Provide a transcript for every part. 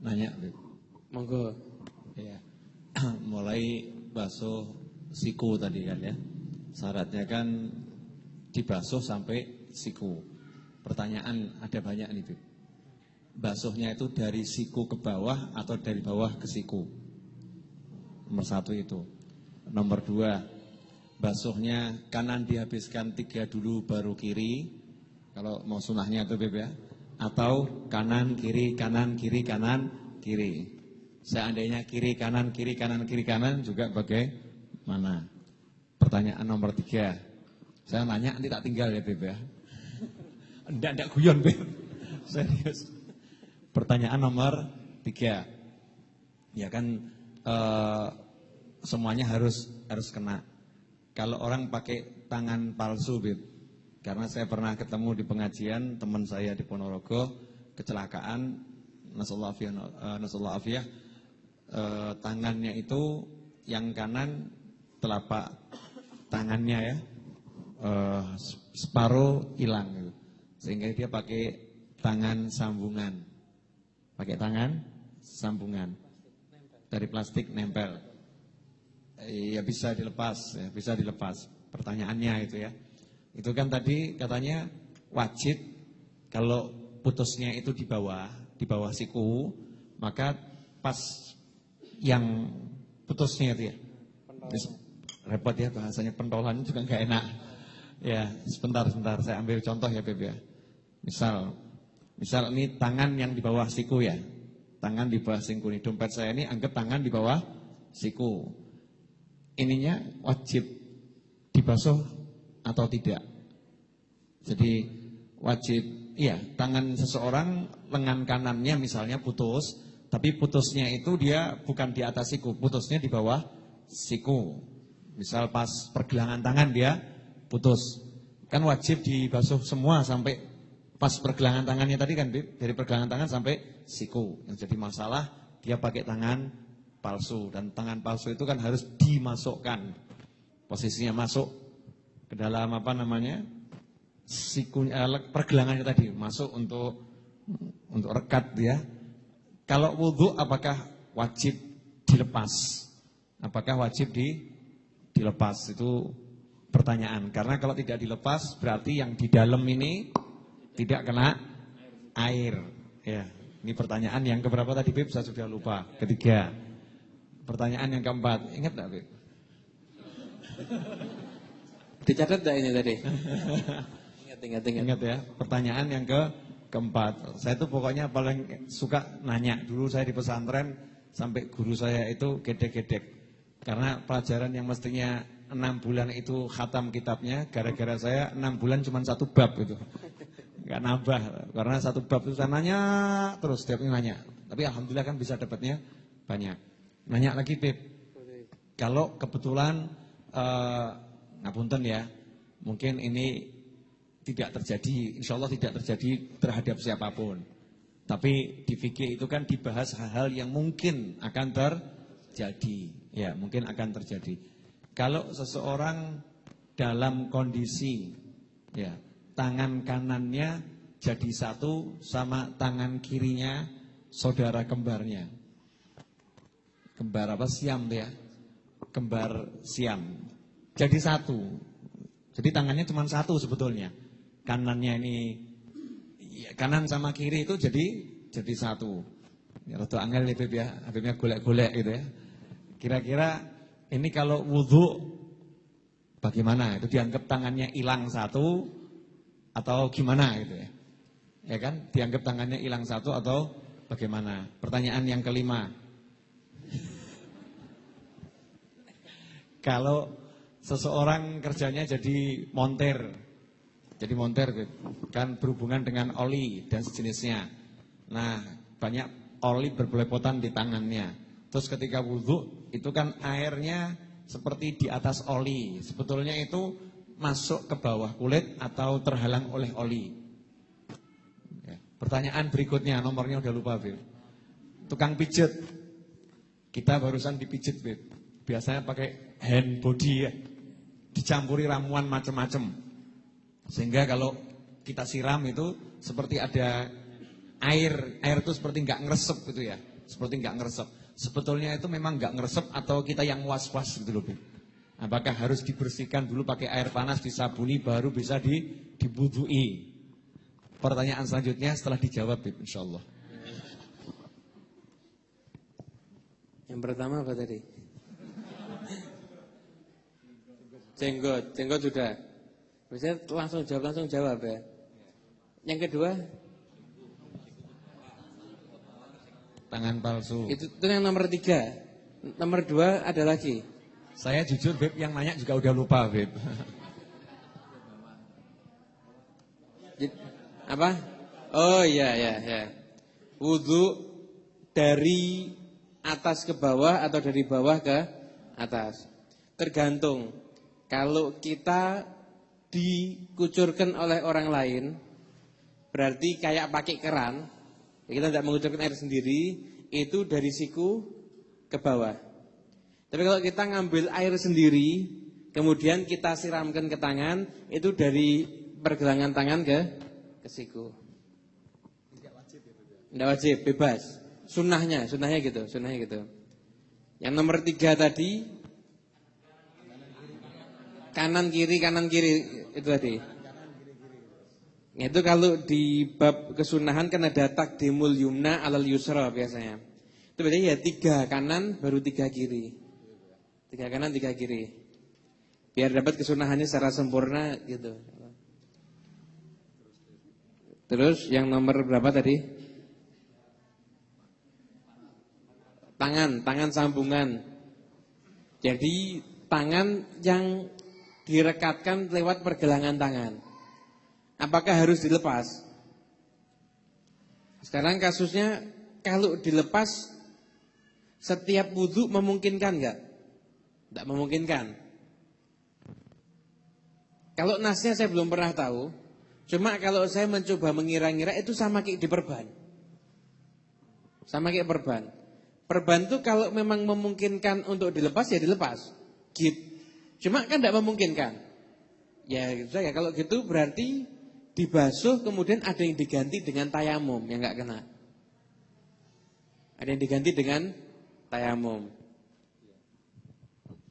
nanya, Bib. Monggo. Ya. Mulai basuh siku tadi kan ya. Syaratnya kan dibasuh sampai siku. Pertanyaan ada banyak nih, Bib. Basuhnya itu dari siku ke bawah atau dari bawah ke siku? Nomor 1 itu. Nomor 2, basuhnya kanan dihabiskan 3 dulu baru kiri. Kalau mau sunahnya itu, Bib ya. Atau kanan kiri kanan kiri kanan kiri. Seandainya kiri kanan kiri kanan kiri kanan juga bagaimana? Pertanyaan nomor 3. Saya nanya nanti tak tinggal ya, Bib ya. Enggak guyon, Bib. Serius. Pertanyaan nomor 3. Ya kan semuanya harus kena. Kalau orang pakai tangan palsu, Bib. Karena saya pernah ketemu di pengajian teman saya di Ponorogo kecelakaan, nasallahu afiyah, tangannya itu yang kanan telapak tangannya ya separuh hilang gitu. Sehingga dia pakai tangan sambungan. Pakai tangan sambungan dari plastik nempel. Ya bisa dilepas, ya bisa dilepas. Pertanyaannya itu ya. Itu kan tadi katanya wajib kalau putusnya itu di bawah siku, maka pas yang putusnya itu ya. Repot ya bahasanya, pentolan juga enggak enak. Ya, sebentar saya ambil contoh ya, Beb ya. Misal ini tangan yang di bawah siku ya. Tangan di bawah siku ini. Dompet saya ini anggap tangan di bawah siku. Ininya wajib dibasuh atau tidak. Jadi wajib, iya, tangan seseorang lengan kanannya misalnya putus, tapi putusnya itu dia bukan di atas siku, putusnya di bawah siku. Misal pas pergelangan tangan dia putus. Kan wajib dibasuh semua sampai pas pergelangan tangannya tadi kan, dari pergelangan tangan sampai siku. Yang jadi masalah dia pakai tangan palsu, dan tangan palsu itu kan harus dimasukkan. Posisinya masuk ke dalam sikunya, pergelangannya tadi masuk untuk rekat ya. Kalau wudu apakah wajib dilepas? Apakah wajib dilepas? Itu pertanyaan. Karena kalau tidak dilepas berarti yang di dalam ini tidak kena air. Ya, ini pertanyaan yang keberapa tadi, Bib? Saya sudah lupa. Ketiga. Pertanyaan yang keempat. Ingat enggak, Bib? Dicatat enggak ini tadi? Ingat ya. Pertanyaan yang keempat. Saya tuh pokoknya paling suka nanya. Dulu saya di pesantren sampai guru saya itu gedek-gedek. Karena pelajaran yang mestinya 6 bulan itu khatam kitabnya, gara-gara saya 6 bulan cuma 1 bab itu. Enggak nambah, karena 1 bab itu saya nanya terus, setiap nanya. Tapi alhamdulillah kan bisa dapatnya banyak. Nanya lagi, Bib. Kalau kebetulan ngapunten ya, mungkin ini tidak terjadi, insya Allah tidak terjadi terhadap siapapun. Tapi di fikih itu kan dibahas hal-hal yang mungkin akan terjadi. Ya, mungkin akan terjadi. Kalau seseorang dalam kondisi ya, tangan kanannya jadi satu sama tangan kirinya saudara kembarnya. Kembar apa? Siam ya. Kembar siam. Jadi satu. Jadi tangannya cuma satu sebetulnya. Kanannya ini ya, kanan sama kiri itu jadi satu. Ya rada angel nih, Beb ya. Habibnya golek-golek gitu ya. Kira-kira ini kalau wudu bagaimana? Itu dianggap tangannya hilang satu atau gimana gitu ya? Ya kan? Dianggap tangannya hilang satu atau bagaimana? Pertanyaan yang kelima. Kalau seseorang kerjanya jadi montir kan berhubungan dengan oli dan sejenisnya. Nah, banyak oli berbelepotan di tangannya. Terus ketika wudu itu kan airnya seperti di atas oli. Sebetulnya itu masuk ke bawah kulit atau terhalang oleh oli. Pertanyaan berikutnya, nomornya udah lupa, Bib. Tukang pijet. Kita barusan dipijet, Bib. Biasanya pakai hand body ya. Dicampuri ramuan macam-macam. Sehingga kalau kita siram itu seperti ada air itu seperti enggak ngeresep gitu ya. seperti nggak ngeresep. Sebetulnya itu memang nggak ngeresep atau kita yang was-was gitu loh, Bib. Apakah harus dibersihkan dulu pakai air panas, disabuni, baru bisa diwudhui? Pertanyaan selanjutnya setelah dijawab, Bib, insyaallah. Yang pertama apa tadi? Jenggot sudah. Biasanya langsung jawab ya. Yang kedua? Tangan palsu. Itu yang nomor 3. Nomor 2 ada lagi. Saya jujur, Beb, yang nanya juga udah lupa, Beb. Apa? Oh iya. Wudu dari atas ke bawah atau dari bawah ke atas. Tergantung. Kalau kita dikucurkan oleh orang lain, berarti kayak pakai keran, kita tidak mengucurkan air sendiri, itu dari siku ke bawah. Tapi kalau kita ngambil air sendiri, kemudian kita siramkan ke tangan, itu dari pergelangan tangan ke siku. Tidak wajib, bebas. Sunnahnya gitu. Yang nomor 3 tadi, kanan kiri itu tadi. Itu kalau di bab kesunahan kan ada takdimul yumna alal yusra biasanya. Itu berarti ya 3 kanan baru 3 kiri. 3 kanan 3 kiri. Biar dapat kesunahannya secara sempurna gitu. Terus yang nomor berapa tadi? Tangan sambungan. Jadi tangan yang direkatkan lewat pergelangan tangan. Apakah harus dilepas? Sekarang kasusnya kalau dilepas setiap wudu memungkinkan enggak? Tidak memungkinkan. Kalau nasnya saya belum pernah tahu. Cuma kalau saya mencoba mengira-ngira itu sama kayak diperban. Sama kayak perban. Perban itu kalau memang memungkinkan untuk dilepas ya dilepas. Gitu. Cuma kan tidak memungkinkan. Ya gitu saja. Kalau gitu berarti dibasuh kemudian ada yang diganti dengan tayamum yang enggak kena. Ada yang diganti dengan tayamum.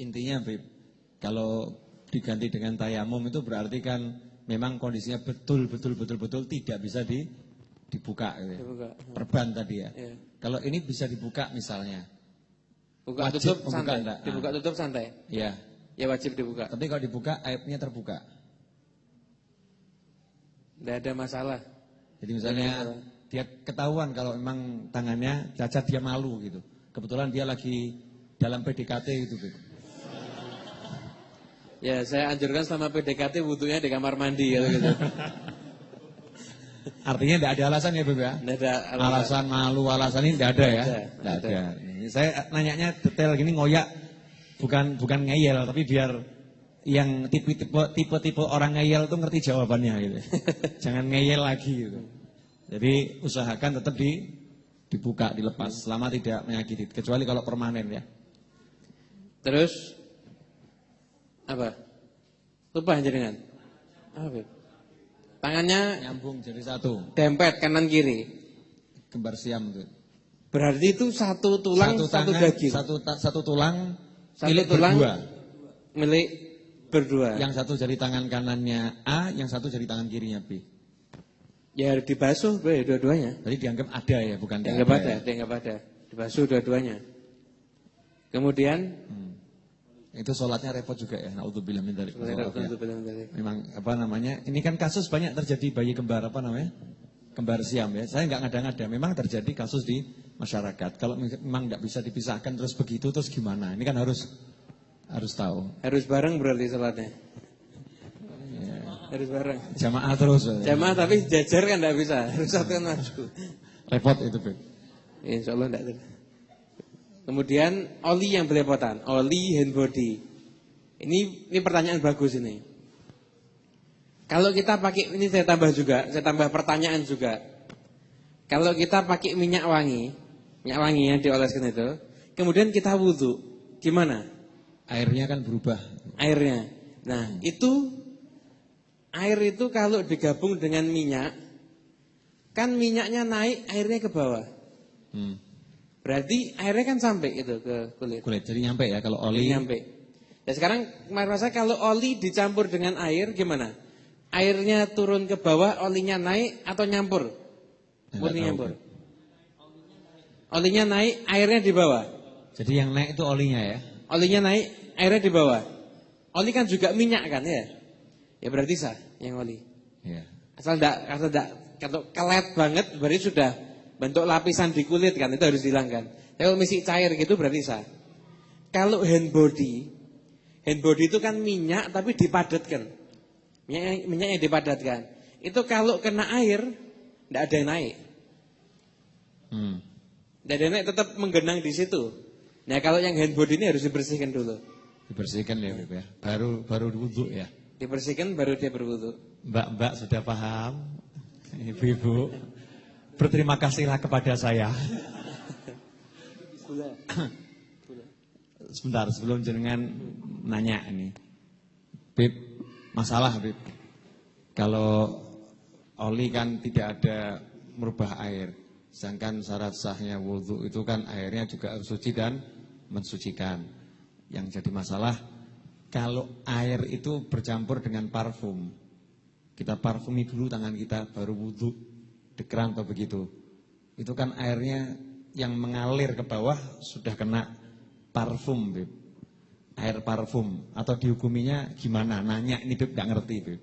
Intinya, Bib, kalau diganti dengan tayamum itu berarti kan memang kondisinya betul tidak bisa dibuka gitu ya. Dibuka. Perban tadi ya. Ya. Kalau ini bisa dibuka misalnya. Buka wajib tutup santai. enggak? Dibuka tutup santai. Iya. Ya wajib dibuka. Tapi kalau dibuka aibnya terbuka. Tidak ada masalah. Jadi misalnya dia ketahuan kalau memang tangannya cacat, dia malu gitu. Kebetulan dia lagi dalam PDKT gitu, Bib. Ya saya anjurkan selama PDKT wudunya di kamar mandi gitu. Artinya tidak ada alasan ya, Bib ya? Tidak ada alasan malu, alasan ini tidak ada ya? Tidak ada. Ini saya nanyanya detail gini ngoyak, bukan ngeyel, tapi biar yang tipe orang ngeyel itu ngerti jawabannya gitu. Jangan ngeyel lagi gitu. Jadi usahakan tetap dibuka, dilepas selama tidak menyakiti, kecuali kalau permanen ya. Terus apa? Lupa jenengan. Apa? Tangannya Nyambung jadi satu. dempet kanan kiri. Kembar siam tuh. Berarti itu satu tulang, satu daging. Satu tulang, Satu tulang berdua. Milik berdua. Yang satu jari tangan kanannya A, yang satu jari tangan kirinya B. Ya harus dibasuh dua-duanya. Jadi dianggap ada ya, bukan dianggap ada. Dianggap ada. Dibasuh dua-duanya. Kemudian itu sholatnya repot juga ya. Naudzubillah min dzalik. Memang apa namanya? Ini kan kasus banyak terjadi bayi kembar apa namanya? Kembar siam ya. Saya nggak ngada-ngada. Memang terjadi kasus di masyarakat. Kalau memang nggak bisa dipisahkan terus begitu terus gimana? Ini kan harus tahu. Harus bareng berarti sholatnya. Ya. Harus bareng. Jamaah terus. Jamaah tapi jajar kan nggak bisa. Harus satu kan maju. Repot itu, Beb. Insya Allah enggak. Kemudian oli yang belepotan, oli hand body. Ini pertanyaan bagus ini. Kalau kita pakai, ini saya tambah pertanyaan juga. Kalau kita pakai minyak wangi yang dioleskan itu, kemudian kita wudhu, gimana? Airnya kan berubah. Airnya. Nah, air itu kalau digabung dengan minyak, kan minyaknya naik, airnya ke bawah. Berarti airnya kan sampai itu ke kulit. Kulit, jadi nyampe ya kalau oli. Nyampe. Dan sekarang merasa kalau oli dicampur dengan air gimana? Airnya turun ke bawah, olinya naik atau nyampur? Murni nyampur. Olinya naik, airnya di bawah. Jadi yang naik itu olinya ya? Olinya naik, airnya di bawah. Oli kan juga minyak kan ya? Ya berarti sah yang oli. Iya. Asal kalau kelet banget berarti sudah bentuk lapisan di kulit kan, itu harus dihilangkan. Kalau misi cair gitu berarti sah. Kalau hand body itu kan minyak tapi dipadatkan. Minyaknya dipadatkan. Itu kalau kena air tidak ada yang naik. Tidak ada yang naik, tetap menggenang di situ. Nah kalau yang hand body ini harus dibersihkan dulu. Dibersihkan ya, Beb ya. Baru wudu ya. Dibersihkan baru dia berwudu. Mbak sudah paham? Ibu-ibu, berterima kasihlah kepada saya. Sebentar sebelum jenengan nanya ini, Beb, masalah Beb. Kalau oli kan tidak ada merubah air, sedangkan syarat sahnya wudu itu kan airnya juga harus suci dan mensucikan. Yang jadi masalah kalau air itu bercampur dengan parfum. Kita parfumi dulu tangan kita baru wudu, dekeran atau begitu. Itu kan airnya yang mengalir ke bawah sudah kena parfum, Beb. Air parfum atau dihukuminya gimana? Nanya ini Beb enggak ngerti, Beb.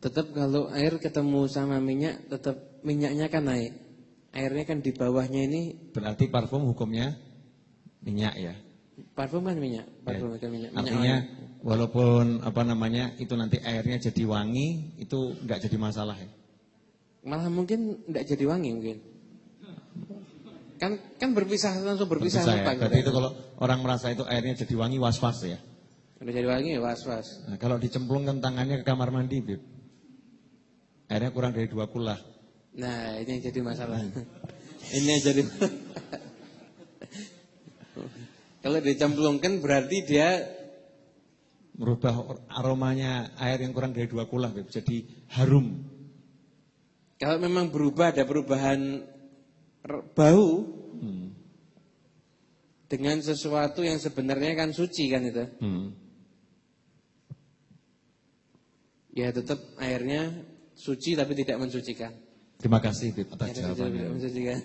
Tetap kalau air ketemu sama minyak, tetap minyaknya kan naik. Airnya kan di bawahnya ini. Berarti parfum hukumnya minyak ya. Parfum kan minyak, parfum ya. kan minyak. Artinya walaupun itu nanti airnya jadi wangi, itu enggak jadi masalah ya. Malah mungkin enggak jadi wangi mungkin. Kan berpisah, langsung berpisah ya. lupa. Berarti itu kalau orang merasa itu airnya jadi wangi, was-was ya. Udah jadi wangi, was-was. Nah, kalau dicemplungkan tangannya ke kamar mandi, Beb, airnya kurang dari 2 kulah. Nah, ini yang jadi masalah. Ini yang jadi. Kalau dicemplungkan berarti dia merubah aromanya air yang kurang dari 2 kulah, Beb, jadi harum. Kalau memang berubah, ada perubahan bau dengan sesuatu yang sebenarnya kan suci kan itu. Ya tetap airnya suci tapi tidak mensucikan. Terima kasih Beb atas jawabannya. Tidak mensucikan.